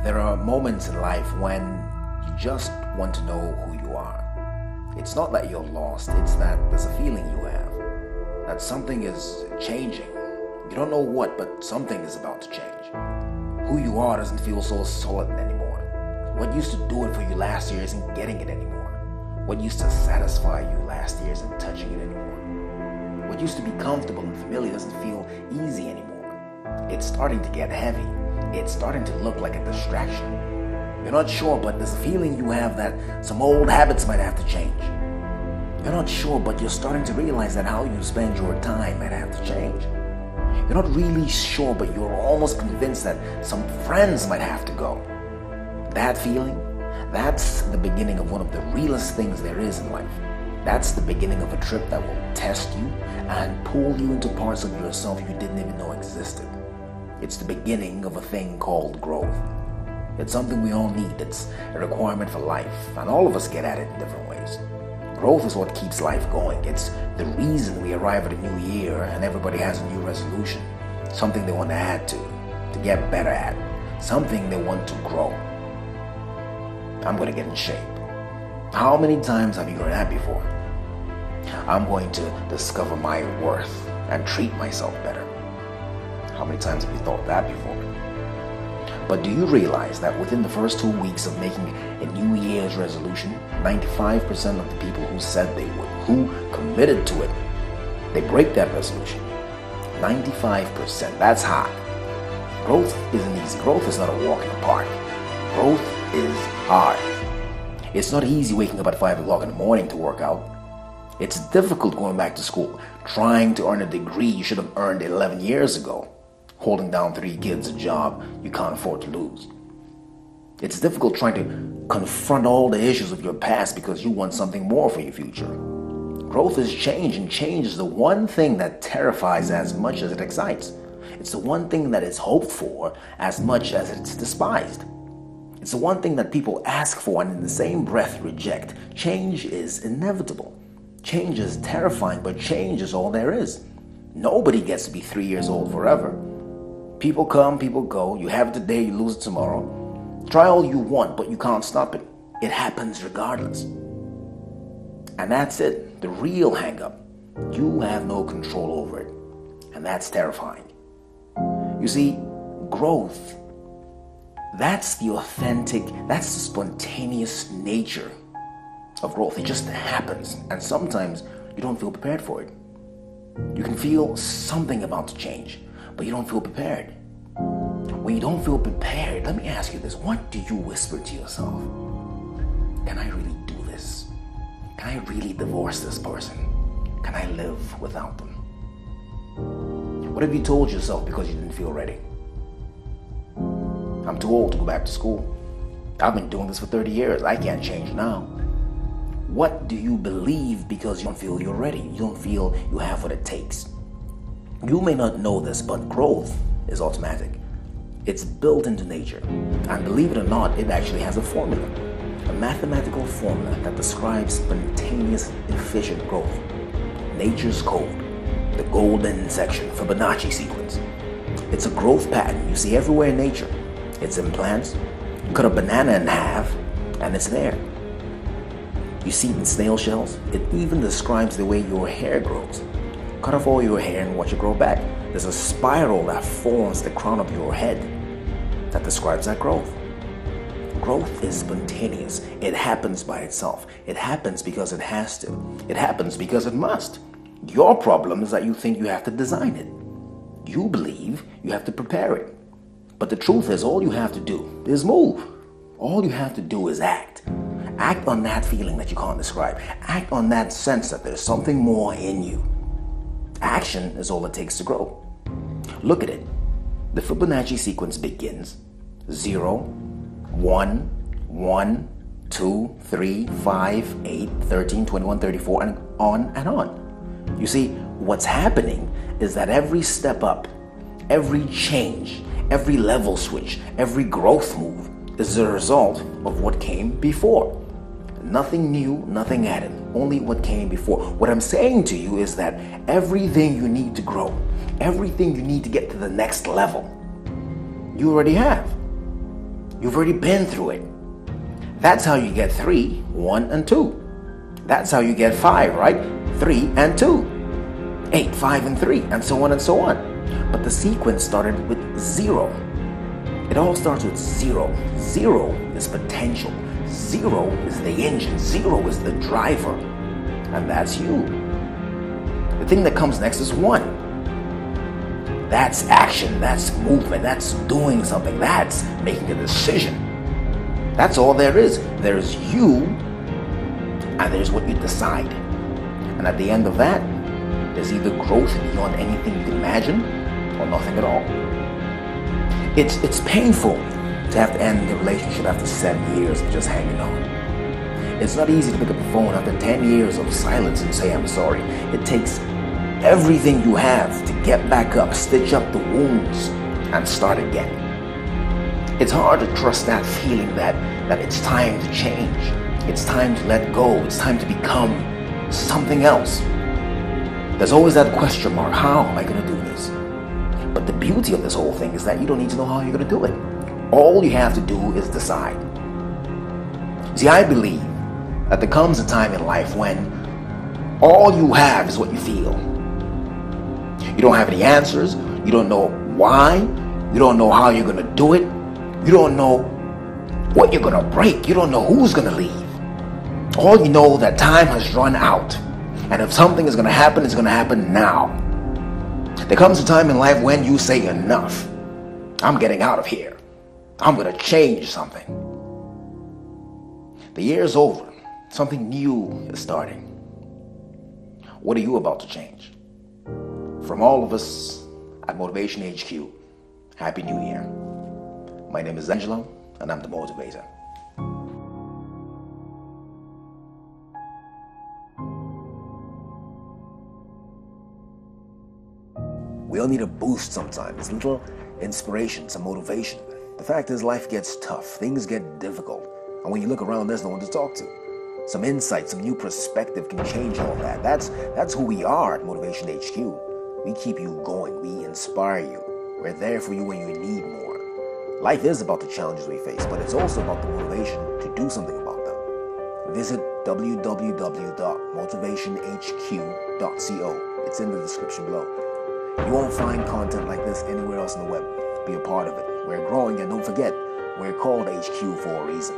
There are moments in life when you just want to know who you are. It's not that you're lost, it's that there's a feeling you have that something is changing. You don't know what, but something is about to change. Who you are doesn't feel so solid anymore. What used to do it for you last year isn't getting it anymore. What used to satisfy you last year isn't touching it anymore. What used to be comfortable and familiar doesn't feel easy anymore. It's starting to get heavy. It's starting to look like a distraction. You're not sure, but there's a feeling you have that some old habits might have to change. You're not sure, but you're starting to realize that how you spend your time might have to change. You're not really sure, but you're almost convinced that some friends might have to go. That feeling, that's the beginning of one of the realest things there is in life. That's the beginning of a trip that will test you and pull you into parts of yourself you didn't even know existed. It's the beginning of a thing called growth. It's something we all need. It's a requirement for life, and all of us get at it in different ways. Growth is what keeps life going. It's the reason we arrive at a new year and everybody has a new resolution, something they want to add to get better at, something they want to grow. I'm going to get in shape. How many times have you heard that before? I'm going to discover my worth and treat myself better. How many times have you thought that before? But do you realize that within the first 2 weeks of making a New Year's resolution, 95% of the people who said they would, who committed to it, they break that resolution? 95%, that's high. Growth isn't easy. Growth is not a walk in the park. Growth is hard. It's not easy waking up at 5 o'clock in the morning to work out. It's difficult going back to school, trying to earn a degree you should have earned 11 years ago, holding down 3 kids, a job you can't afford to lose. It's difficult trying to confront all the issues of your past because you want something more for your future. Growth is change, and change is the one thing that terrifies as much as it excites. It's the one thing that is hoped for as much as it's despised. It's the one thing that people ask for and in the same breath reject. Change is inevitable. Change is terrifying, but change is all there is. Nobody gets to be 3 years old forever. People come, people go. You have it today, you lose it tomorrow. Try all you want, but you can't stop it. It happens regardless. And that's it, the real hang-up. You have no control over it. And that's terrifying. You see, growth, that's the authentic, that's the spontaneous nature of growth. It just happens. And sometimes you don't feel prepared for it. You can feel something about to change, but you don't feel prepared. When you don't feel prepared, let me ask you this. What do you whisper to yourself? Can I really do this? Can I really divorce this person? Can I live without them? What have you told yourself because you didn't feel ready? I'm too old to go back to school. I've been doing this for 30 years. I can't change now. What do you believe because you don't feel you're ready? You don't feel you have what it takes. You may not know this, but growth is automatic. It's built into nature. And believe it or not, it actually has a formula. A mathematical formula that describes spontaneous, efficient growth. Nature's code. The golden section, Fibonacci sequence. It's a growth pattern you see everywhere in nature. It's in plants. You cut a banana in half, and it's there. You see it in snail shells. It even describes the way your hair grows. Cut off all your hair and watch it grow back. There's a spiral that forms the crown of your head that describes that growth. Growth is spontaneous. It happens by itself. It happens because it has to. It happens because it must. Your problem is that you think you have to design it. You believe you have to prepare it. But the truth is, all you have to do is move. All you have to do is act. Act on that feeling that you can't describe. Act on that sense that there's something more in you. Action is all it takes to grow. Look at it. The Fibonacci sequence begins 0, 1, 1, 2, 3, 5, 8, 13, 21, 34, and on and on. You see, what's happening is that every step up, every change, every level switch, every growth move is a result of what came before. Nothing new, nothing added, only what came before. What I'm saying to you is that everything you need to grow, everything you need to get to the next level, you already have. You've already been through it. That's how you get 3, 1, and 2. That's how you get 5, right? 3 and 2. 8, 5, and 3, and so on and so on. But the sequence started with 0. It all starts with 0. 0 is potential. 0 is the engine. 0 is the driver. And that's you. The thing that comes next is 1. That's action. That's movement. That's doing something. That's making a decision. That's all there is. There's you, and there's what you decide. And at the end of that, there's either growth beyond anything you can imagine, or nothing at all. It's painful to have to end the relationship after 7 years of just hanging on. It's not easy to pick up the phone after 10 years of silence and say, I'm sorry. It takes everything you have to get back up, stitch up the wounds, and start again. It's hard to trust that feeling that it's time to change. It's time to let go. It's time to become something else. There's always that question mark. How am I going to do this? But the beauty of this whole thing is that you don't need to know how you're going to do it. All you have to do is decide. See, I believe that there comes a time in life when all you have is what you feel. You don't have any answers. You don't know why. You don't know how you're going to do it. You don't know what you're going to break. You don't know who's going to leave. All you know that time has run out. And if something is going to happen, it's going to happen now. There comes a time in life when you say enough. I'm getting out of here. I'm going to change something. The year's over. Something new is starting. What are you about to change? From all of us at Motivation HQ, Happy New Year. My name is Angelo, and I'm the motivator. We all need a boost sometimes, a little inspiration, some motivation. The fact is, life gets tough, things get difficult, and when you look around, there's no one to talk to. Some insight, some new perspective can change all that. That's who we are at Motivation HQ. We keep you going, we inspire you. We're there for you when you need more. Life is about the challenges we face, but it's also about the motivation to do something about them. Visit www.motivationhq.co. It's in the description below. You won't find content like this anywhere else on the web. Be a part of it. We're growing, and don't forget, we're called HQ for a reason.